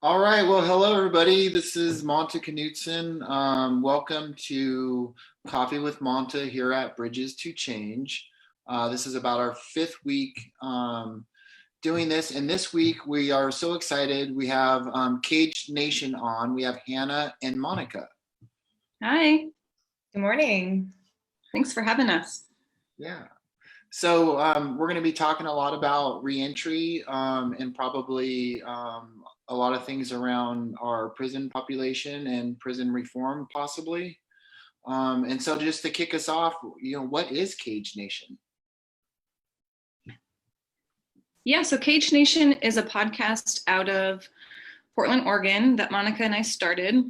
All right. Well, hello, everybody. This is Monta Knutson. Welcome to Coffee with Monta here at Bridges to Change. This is about our fifth week doing this. And this week, we are so excited. We have Cage Nation on. We have Hannah and Monica. Hi. Good morning. Thanks for having us. Yeah. So we're going to be talking a lot about reentry and probably a lot of things around our prison population and prison reform, possibly. And so, just to kick us off, what is Cage Nation? Yeah, so Cage Nation is a podcast out of Portland, Oregon that Monica and I started.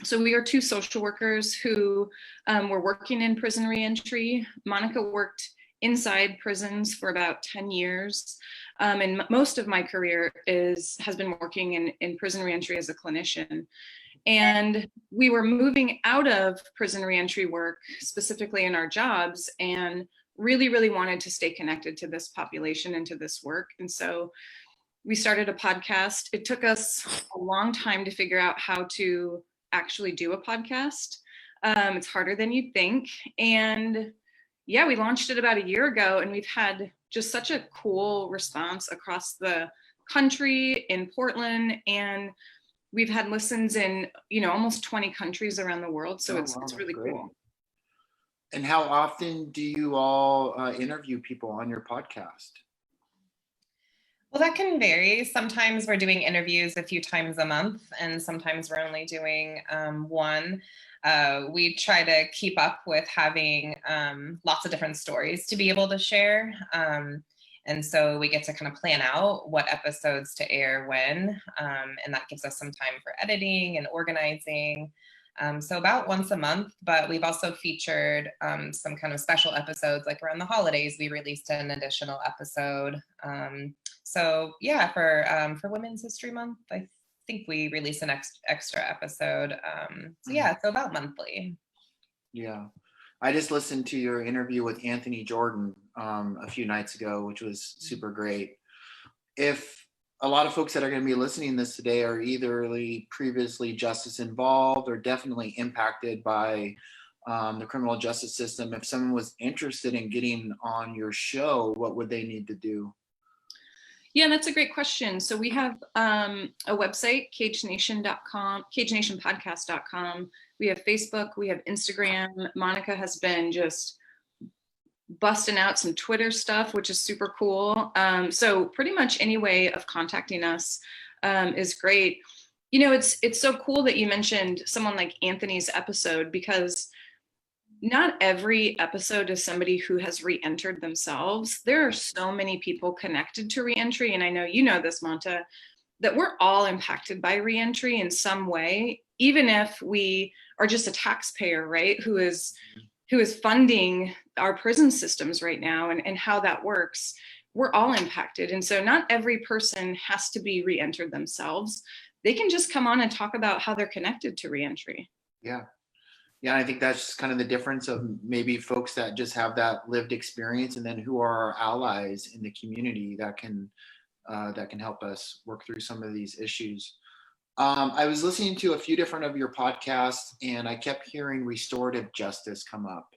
So we are two social workers who were working in prison reentry. Monica worked inside prisons for about 10 years. And most of my career has been working in prison reentry as a clinician. And we were moving out of prison reentry work, specifically in our jobs, and really wanted to stay connected to this population and to this work. And so we started a podcast. It took us a long time to figure out how to actually do a podcast. It's harder than you'd think. And yeah, we launched it about a year ago, and we've had just such a cool response across the country, in Portland, and we've had listens in almost 20 countries around the world. So it's really great. Cool. And how often do you all interview people on your podcast? Well, that can vary. Sometimes we're doing interviews a few times a month, and sometimes we're only doing one. We try to keep up with having lots of different stories to be able to share. And so we get to kind of plan out what episodes to air when, and that gives us some time for editing and organizing. So about once a month, but we've also featured some kind of special episodes, like around the holidays, we released an additional episode. So yeah, for Women's History Month, I think we released an extra episode. So yeah, so about monthly. Yeah. I just listened to your interview with Anthony Jordan a few nights ago, which was super great. If a lot of folks that are going to be listening to this today are either previously justice involved or definitely impacted by the criminal justice system, if someone was interested in getting on your show, what would they need to do? Yeah, that's a great question. So we have a website, cagenation.com, cagenationpodcast.com. We have Facebook, we have Instagram. Monica has been just busting out some Twitter stuff, which is super cool. So pretty much any way of contacting us is great. It's so cool that you mentioned someone like Anthony's episode, because not every episode is somebody who has re-entered themselves. There are so many people connected to re-entry, and I know you know this, Monta, that we're all impacted by re-entry in some way, even if we are just a taxpayer, right, who is funding our prison systems right now and how that works. We're all impacted. And so not every person has to be re-entered themselves. They can just come on and talk about how they're connected to re-entry. Yeah. Yeah, I think that's kind of the difference of maybe folks that just have that lived experience, and then who are our allies in the community that can help us work through some of these issues. I was listening to a few different of your podcasts, and I kept hearing restorative justice come up.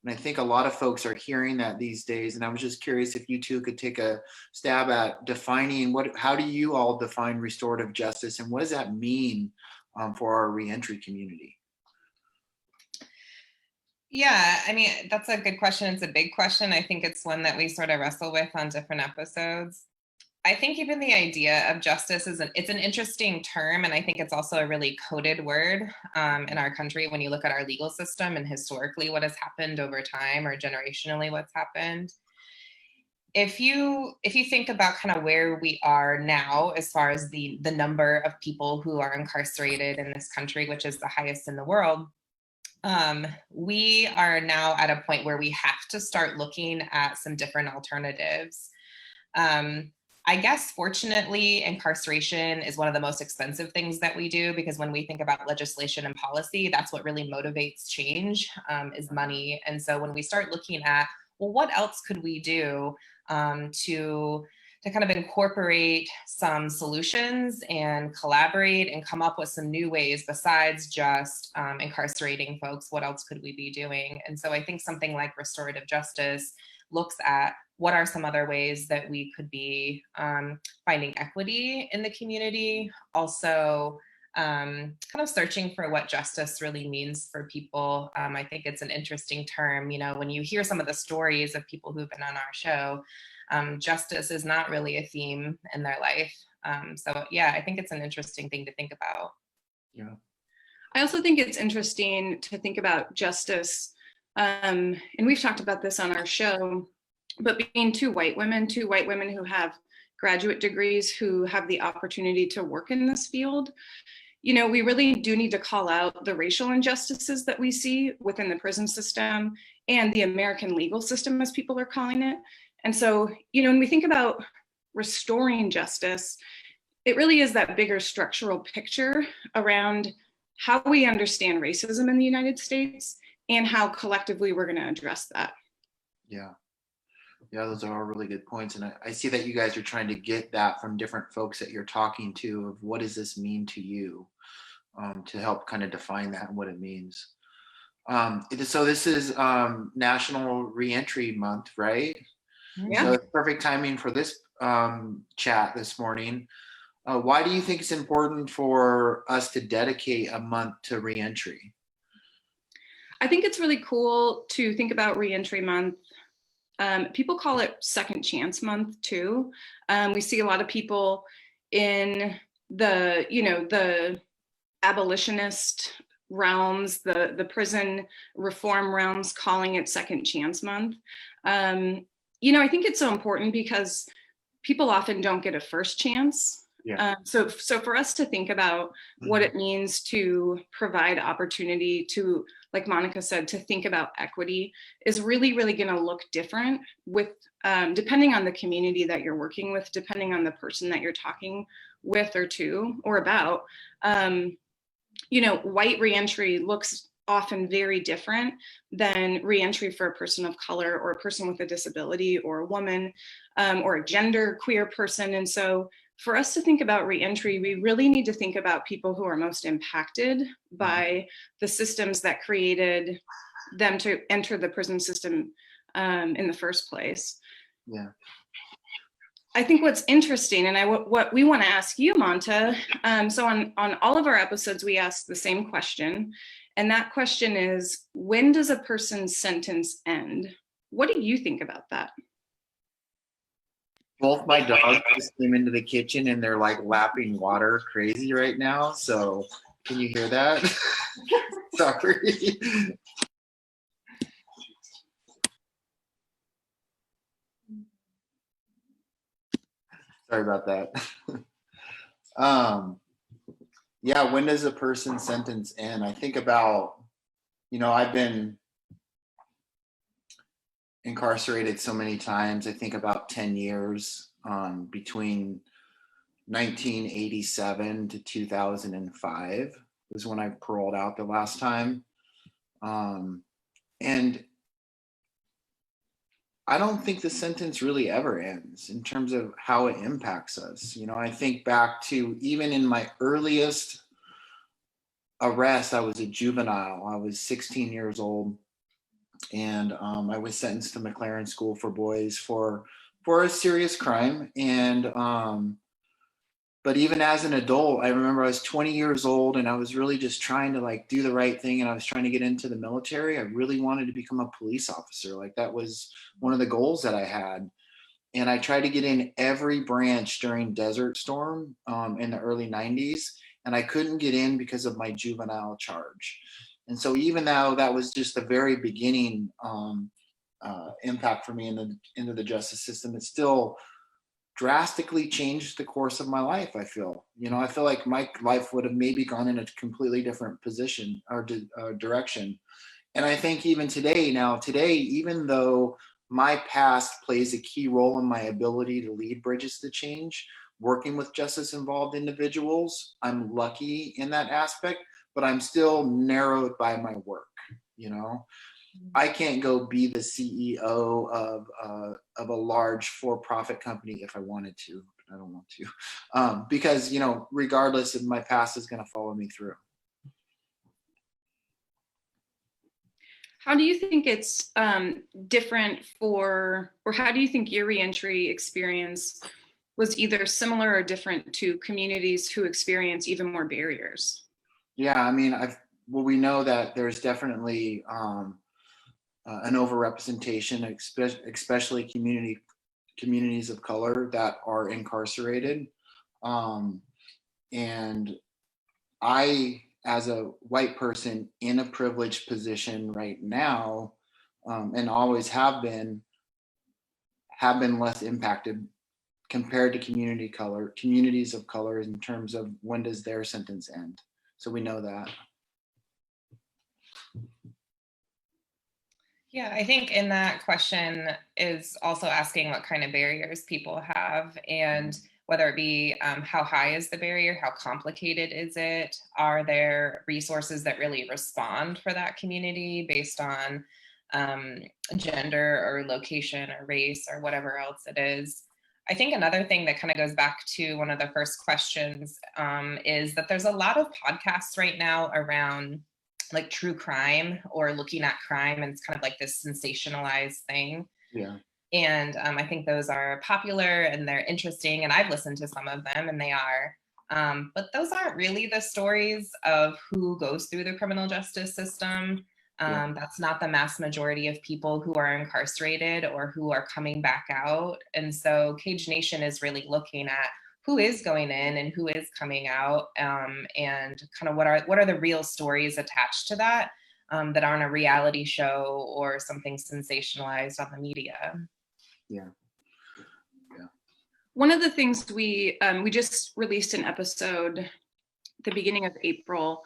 And I think a lot of folks are hearing that these days. And I was just curious if you two could take a stab at defining how do you all define restorative justice, and what does that mean for our reentry community? Yeah, I mean, that's a good question. It's a big question. I think it's one that we sort of wrestle with on different episodes. I think even the idea of justice it's an interesting term, and I think it's also a really coded word in our country when you look at our legal system and historically what has happened over time, or generationally what's happened. If you think about kind of where we are now as far as the number of people who are incarcerated in this country, which is the highest in the world, we are now at a point where we have to start looking at some different alternatives. I guess, fortunately, incarceration is one of the most expensive things that we do, because when we think about legislation and policy, that's what really motivates change, is money. And so when we start looking at, well, what else could we do to to kind of incorporate some solutions and collaborate and come up with some new ways besides just incarcerating folks. What else could we be doing? And so I think something like restorative justice looks at what are some other ways that we could be finding equity in the community. Also, kind of searching for what justice really means for people. I think it's an interesting term. You know, when you hear some of the stories of people who've been on our show, justice is not really a theme in their life. So yeah, I think it's an interesting thing to think about. Yeah. I also think it's interesting to think about justice, and we've talked about this on our show, but being two white women who have graduate degrees, who have the opportunity to work in this field, you know, we really do need to call out the racial injustices that we see within the prison system and the American legal system, as people are calling it. And so, you know, when we think about restoring justice, it really is that bigger structural picture around how we understand racism in the United States and how collectively we're going to address that. Yeah. Yeah, those are all really good points. And I see that you guys are trying to get that from different folks that you're talking to of what does this mean to you, to help kind of define that and what it means. So this is National Reentry Month, right? Yeah. So it's perfect timing for this chat this morning. Why do you think it's important for us to dedicate a month to reentry? I think it's really cool to think about Reentry Month. People call it Second Chance Month too. We see a lot of people in the, you know, the abolitionist realms, the prison reform realms, calling it Second Chance Month. You know, I think it's so important because people often don't get a first chance. Yeah. So for us to think about what it means to provide opportunity to, like Monica said, to think about equity is really, really going to look different with, depending on the community that you're working with, depending on the person that you're talking with or to or about. You know, white reentry looks often very different than reentry for a person of color or a person with a disability or a woman or a gender queer person. And so for us to think about reentry, we really need to think about people who are most impacted by the systems that created them to enter the prison system in the first place. Yeah. I think what's interesting, and what we want to ask you, Monta, so on all of our episodes, we ask the same question, and that question is, when does a person's sentence end? What do you think about that? Both my dogs just came into the kitchen and they're like lapping water crazy right now. So can you hear that? Sorry. Sorry about that. Yeah, when does a person's sentence end? I think about, you know, I've been incarcerated so many times. I think about 10 years between 1987 to 2005 was when I paroled out the last time. And I don't think the sentence really ever ends in terms of how it impacts us. You know, I think back to even in my earliest arrest, I was a juvenile. I was 16 years old. And I was sentenced to McLaren School for Boys for a serious crime. And but even as an adult, I remember I was 20 years old and I was really just trying to like do the right thing. And I was trying to get into the military. I really wanted to become a police officer. Like that was one of the goals that I had. And I tried to get in every branch during Desert Storm in the early 90s. And I couldn't get in because of my juvenile charge. And so even though that was just the very beginning impact for me into the justice system, it still drastically changed the course of my life. I feel like my life would have maybe gone in a completely different position or direction. And I think even today, even though my past plays a key role in my ability to lead bridges to change, working with justice involved individuals, I'm lucky in that aspect, but I'm still narrowed by my work, you know? I can't go be the CEO of a large for-profit company if I wanted to. I don't want to, because regardless of my past is going to follow me through. How do you think it's different or how do you think your reentry experience was either similar or different to communities who experience even more barriers? Yeah, I mean, we know that there's definitely an overrepresentation, especially communities of color that are incarcerated. And I, as a white person in a privileged position right now, and always have been less impacted compared to communities of color in terms of when does their sentence end. So we know that. Yeah, I think in that question is also asking what kind of barriers people have and whether it be how high is the barrier, how complicated is it, are there resources that really respond for that community based on gender or location or race or whatever else it is. I think another thing that kind of goes back to one of the first questions is that there's a lot of podcasts right now around like true crime or looking at crime, and it's kind of like this sensationalized thing. Yeah. And I think those are popular and they're interesting, and I've listened to some of them and they are. But those aren't really the stories of who goes through the criminal justice system. That's not the mass majority of people who are incarcerated or who are coming back out. And so Cage Nation is really looking at who is going in and who is coming out, and kind of what are the real stories attached to that, that aren't a reality show or something sensationalized on the media. Yeah. One of the things we just released an episode at the beginning of April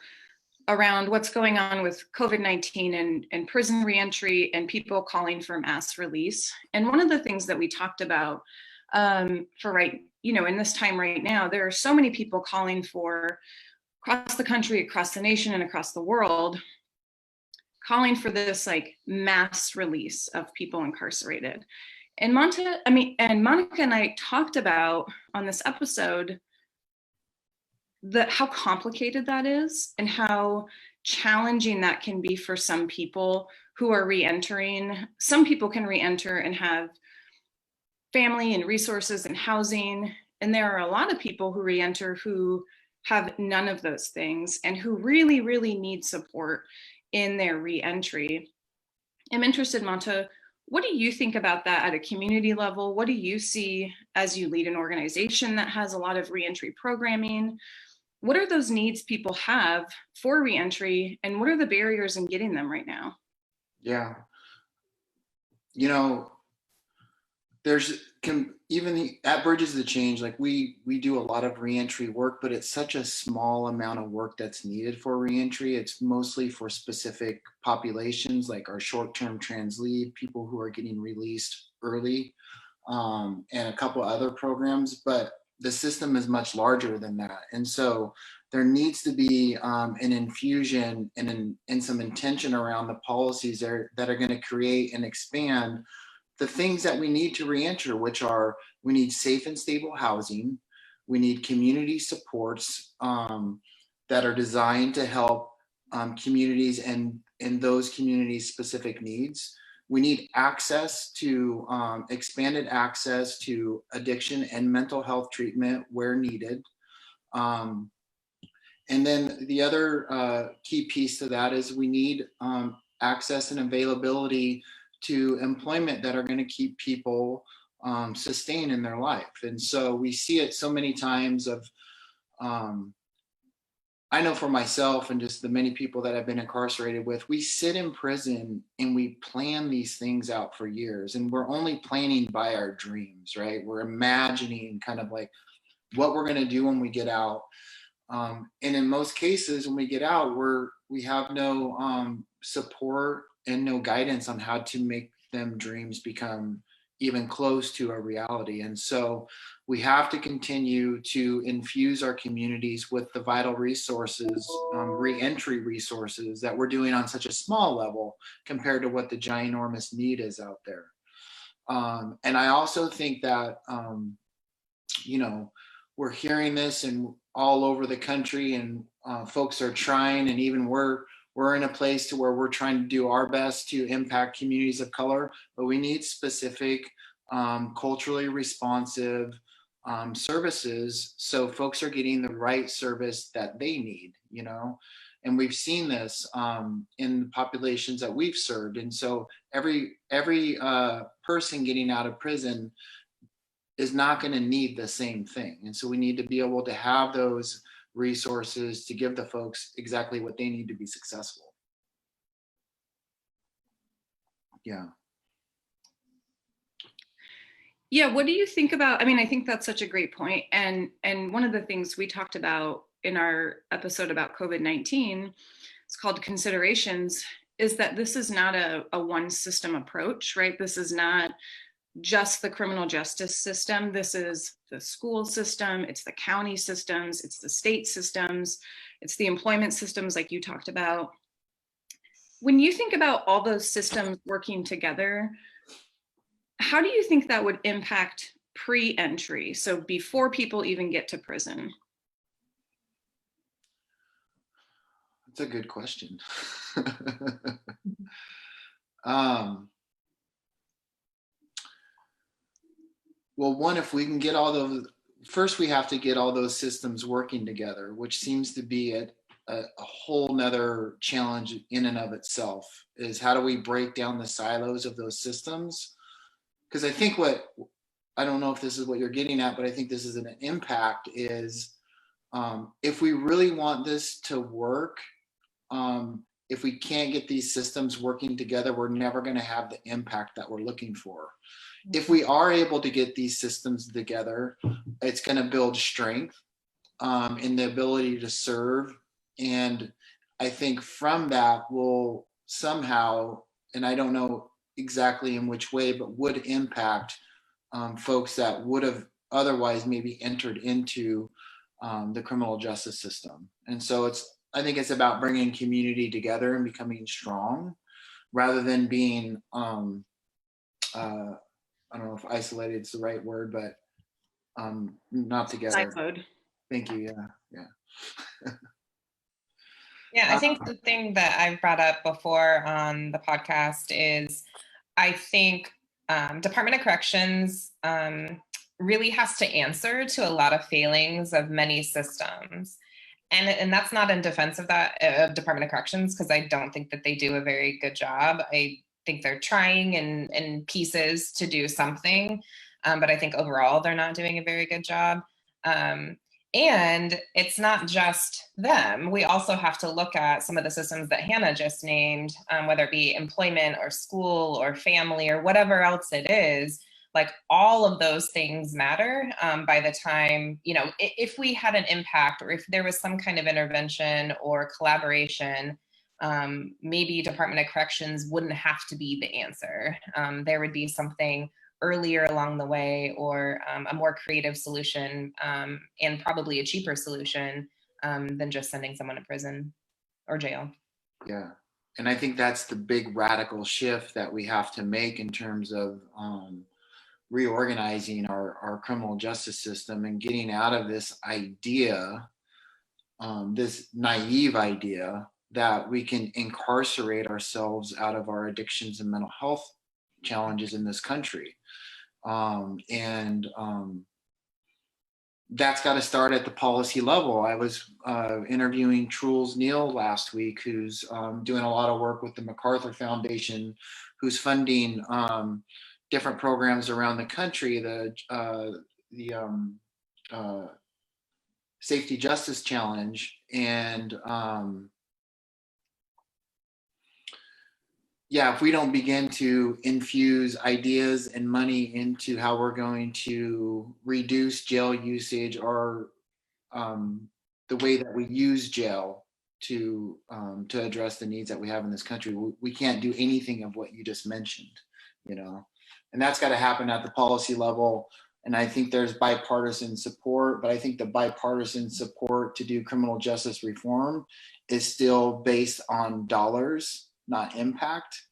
around what's going on with COVID-19 and prison reentry and people calling for mass release. And one of the things that we talked about in this time right now, there are so many people calling for across the country, across the nation, and across the world, calling for this like mass release of people incarcerated. And Monica and I talked about on this episode how complicated that is and how challenging that can be for some people who are reentering. Some people can reenter and have family and resources and housing. And there are a lot of people who reenter who have none of those things and who really, really need support in their reentry. I'm interested, Monta, what do you think about that at a community level? What do you see as you lead an organization that has a lot of reentry programming? What are those needs people have for reentry, and what are the barriers in getting them right now? Yeah. Even at Bridges the Change, like we do a lot of reentry work, but it's such a small amount of work that's needed for reentry. It's mostly for specific populations, like our short-term trans leave, people who are getting released early, and a couple other programs, but the system is much larger than that. And so there needs to be an infusion and some intention around the policies that are going to create and expand the things that we need to reenter, which are, we need safe and stable housing. We need community supports that are designed to help communities and those communities' specific needs. We need access to expanded access to addiction and mental health treatment where needed. And then the other key piece to that is we need access and availability to employment that are going to keep people sustained in their life. And so we see it so many times of, I know for myself and just the many people that I've been incarcerated with, we sit in prison and we plan these things out for years, and we're only planning by our dreams, right? We're imagining kind of like what we're going to do when we get out. And in most cases, when we get out, we have no support and no guidance on how to make them dreams become even close to a reality. And so we have to continue to infuse our communities with the vital resources, reentry resources that we're doing on such a small level compared to what the ginormous need is out there. And I also think that, we're hearing this and all over the country, and folks are trying, and even we're in a place to where we're trying to do our best to impact communities of color, but we need specific, culturally responsive services, so folks are getting the right service that they need, and we've seen this in the populations that we've served. And so every person getting out of prison is not going to need the same thing. And so we need to be able to have those resources to give the folks exactly what they need to be successful. Yeah. Yeah, what do you think about, I mean, I think that's such a great point. And one of the things we talked about in our episode about COVID-19, it's called Considerations, is that this is not a one system approach, right? This is not just the criminal justice system. This is the school system, it's the county systems, it's the state systems, it's the employment systems like you talked about. When you think about all those systems working together, how do you think that would impact pre-entry? So before people even get to prison? That's a good question. Well, one, if we can get all those, first we have to get all those systems working together, which seems to be a whole nother challenge in and of itself, is how do we break down the silos of those systems? Because I think I don't know if this is what you're getting at, but I think this is an impact is, if we really want this to work, if we can't get these systems working together, we're never going to have the impact that we're looking for. If we are able to get these systems together, it's going to build strength in the ability to serve. And I think from that we'll somehow, and I don't know exactly in which way, but would impact folks that would have otherwise maybe entered into the criminal justice system. And so I think it's about bringing community together and becoming strong rather than being, I don't know if isolated is the right word, but not together. Siloed. Thank you. Yeah. Yeah, I think the thing that I've brought up before on the podcast is I think Department of Corrections really has to answer to a lot of failings of many systems. And that's not in defense of that Department of Corrections, because I don't think that they do a very good job. I think they're trying in pieces to do something, but I think overall they're not doing a very good job. And it's not just them. We also have to look at some of the systems that Hannah just named, whether it be employment or school or family or whatever else it is. Like all of those things matter by the time, if we had an impact or if there was some kind of intervention or collaboration, maybe Department of Corrections wouldn't have to be the answer. There would be something earlier along the way, or a more creative solution, and probably a cheaper solution than just sending someone to prison or jail. Yeah. And I think that's the big radical shift that we have to make in terms of reorganizing our criminal justice system and getting out of this idea, this naive idea that we can incarcerate ourselves out of our addictions and mental health challenges in this country. That's got to start at the policy level. I was interviewing Truls Neal last week, who's doing a lot of work with the MacArthur Foundation, who's funding different programs around the country, the Safety Justice Challenge. And if we don't begin to infuse ideas and money into how we're going to reduce jail usage, or the way that we use jail to address the needs that we have in this country, we can't do anything of what you just mentioned, And that's got to happen at the policy level. And I think there's bipartisan support, but I think the bipartisan support to do criminal justice reform is still based on dollars, not impact,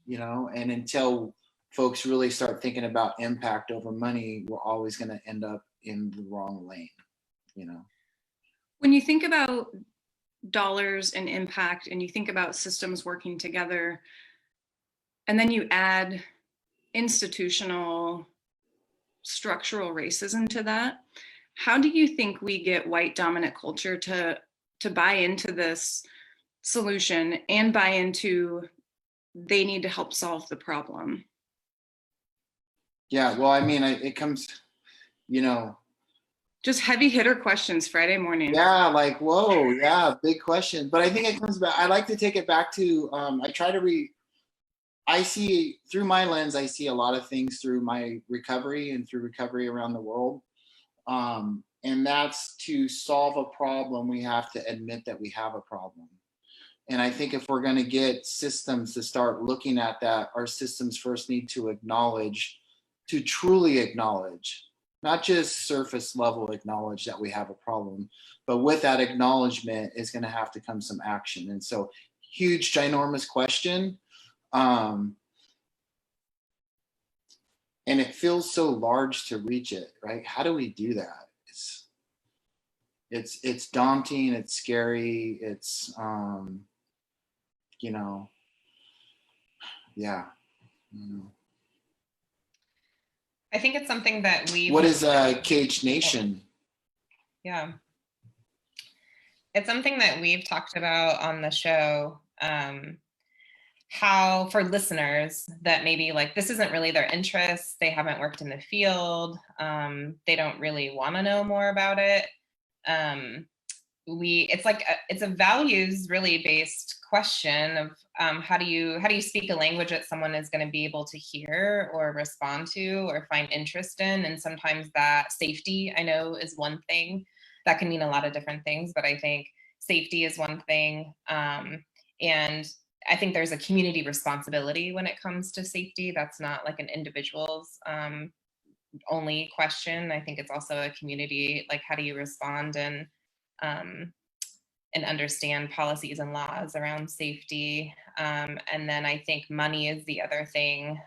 and until folks really start thinking about impact over money, we're always going to end up in the wrong lane, When you think about dollars and impact, and you think about systems working together, and then you add institutional structural racism to that, how do you think we get white dominant culture to buy into this solution and buy into they need to help solve the problem? Yeah, well, I mean, it comes, just heavy hitter questions Friday morning. Yeah, like, whoa, yeah, big question. But I think it comes back, I like to take it back to, I see through my lens, I see a lot of things through my recovery and through recovery around the world. And that's to solve a problem, we have to admit that we have a problem. And I think if we're going to get systems to start looking at that, our systems first need to truly acknowledge, not just surface level acknowledge that we have a problem, but with that acknowledgement is going to have to come some action. And so huge, ginormous question. And it feels so large to reach it, right? How do we do that? It's daunting, it's scary, it's, yeah. I think it's something that What is Cage Nation? Yeah. It's something that we've talked about on the show, how for listeners that maybe like this isn't really their interest, they haven't worked in the field, they don't really want to know more about it. It's a values really based question of how do you speak a language that someone is going to be able to hear or respond to or find interest in. And sometimes that safety, I know, is one thing that can mean a lot of different things, but I think safety is one thing. And I think there's a community responsibility when it comes to safety. That's not like an individual's only question. I think it's also a community, like how do you respond and understand policies and laws around safety. And then I think money is the other thing.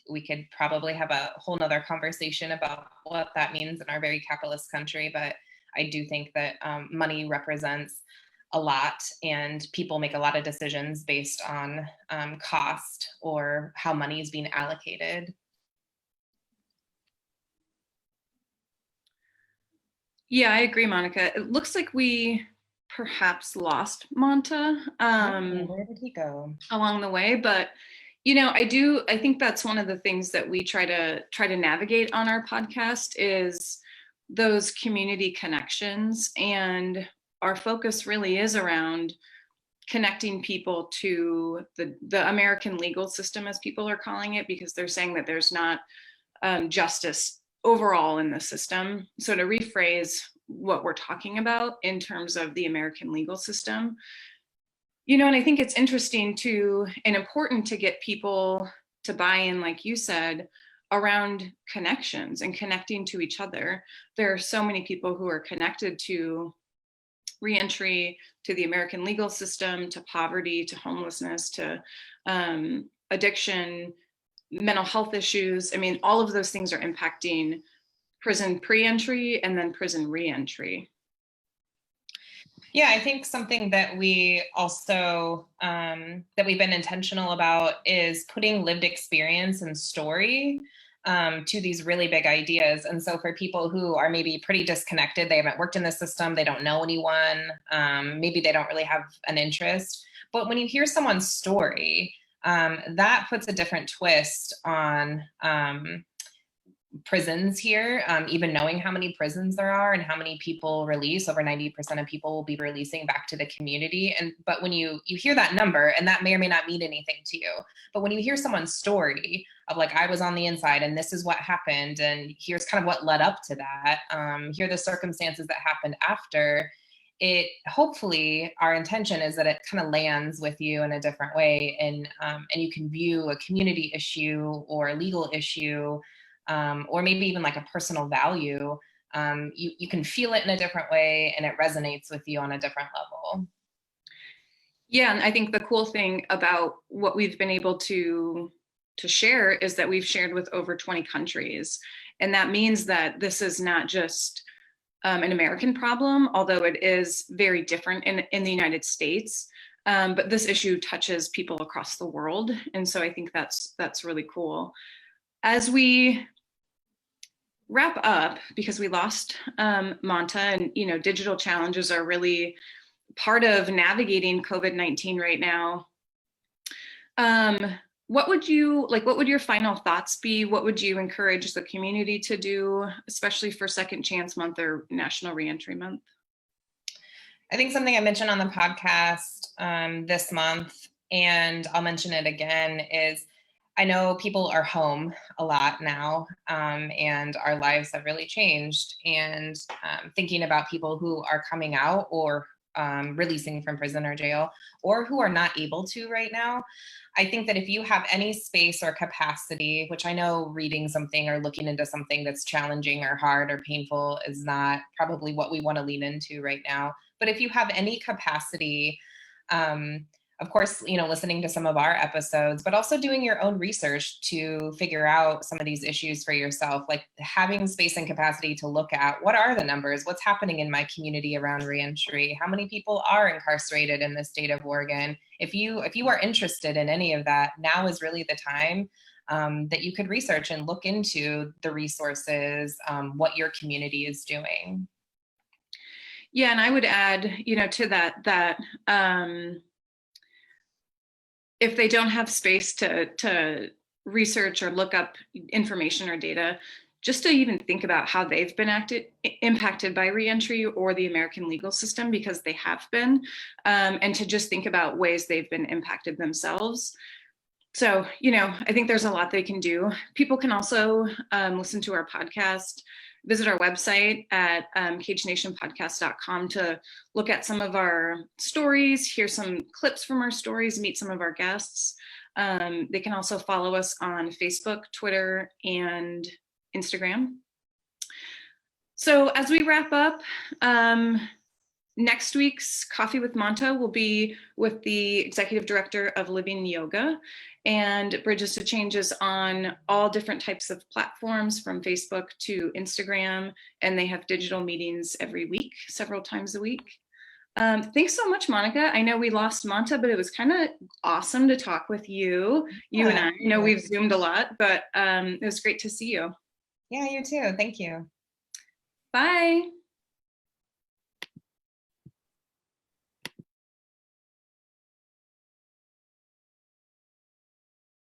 We could probably have a whole nother conversation about what that means in our very capitalist country, but I do think that money represents a lot, and people make a lot of decisions based on cost or how money is being allocated. Yeah, I agree, Monica. It looks like we perhaps lost Monta Where did he go along the way, but I think that's one of the things that we try to navigate on our podcast is those community connections, and our focus really is around connecting people to the American legal system, as people are calling it, because they're saying that there's not justice overall in the system. So to rephrase what we're talking about in terms of the American legal system, and I think it's interesting and important to get people to buy in, like you said, around connections and connecting to each other. There are so many people who are connected to reentry, to the American legal system, to poverty, to homelessness, to addiction, mental health issues. I mean, all of those things are impacting prison pre-entry and then prison re-entry. Yeah, I think something that we also, that we've been intentional about is putting lived experience and story to these really big ideas. And so for people who are maybe pretty disconnected, they haven't worked in the system, they don't know anyone, maybe they don't really have an interest. But when you hear someone's story, that puts a different twist on prisons here, even knowing how many prisons there are and how many people release. Over 90% of people will be releasing back to the community. But when you hear that number, and that may or may not mean anything to you, but when you hear someone's story of like, I was on the inside and this is what happened, and here's kind of what led up to that, here are the circumstances that happened after, it hopefully our intention is that it kind of lands with you in a different way, and you can view a community issue or a legal issue, or maybe even like a personal value. You can feel it in a different way, and it resonates with you on a different level. Yeah, and I think the cool thing about what we've been able to share is that we've shared with over 20 countries. And that means that this is not just an American problem, although it is very different in the United States. But this issue touches people across the world. And so I think that's really cool. As we wrap up, because we lost Monta, and digital challenges are really part of navigating COVID-19 right now. What would your final thoughts be? What would you encourage the community to do, especially for Second Chance Month or National Reentry Month? I think something I mentioned on the podcast this month, and I'll mention it again, is I know people are home a lot now, and our lives have really changed. And thinking about people who are coming out or releasing from prison or jail, or who are not able to right now, I think that if you have any space or capacity, which I know reading something or looking into something that's challenging or hard or painful is not probably what we want to lean into right now, but if you have any capacity, of course, listening to some of our episodes, but also doing your own research to figure out some of these issues for yourself, like having space and capacity to look at what are the numbers, what's happening in my community around reentry, how many people are incarcerated in the state of Oregon. If you are interested in any of that, now is really the time that you could research and look into the resources, what your community is doing. Yeah, and I would add, to that if they don't have space to research or look up information or data, just to even think about how they've been impacted by reentry or the American legal system, because they have been, and to just think about ways they've been impacted themselves. So, I think there's a lot they can do. People can also listen to our podcast, visit our website at cagenationpodcast.com to look at some of our stories, hear some clips from our stories, meet some of our guests. They can also follow us on Facebook, Twitter, and Instagram. So as we wrap up, next week's Coffee with Monta will be with the Executive Director of Living Yoga, and Bridges to Change is on all different types of platforms from Facebook to Instagram, and they have digital meetings every week, several times a week. Thanks so much, Monica. I know we lost Monta, but it was kind of awesome to talk with you. You and I, we've Zoomed a lot, but it was great to see you. Yeah, you too. Thank you. Bye.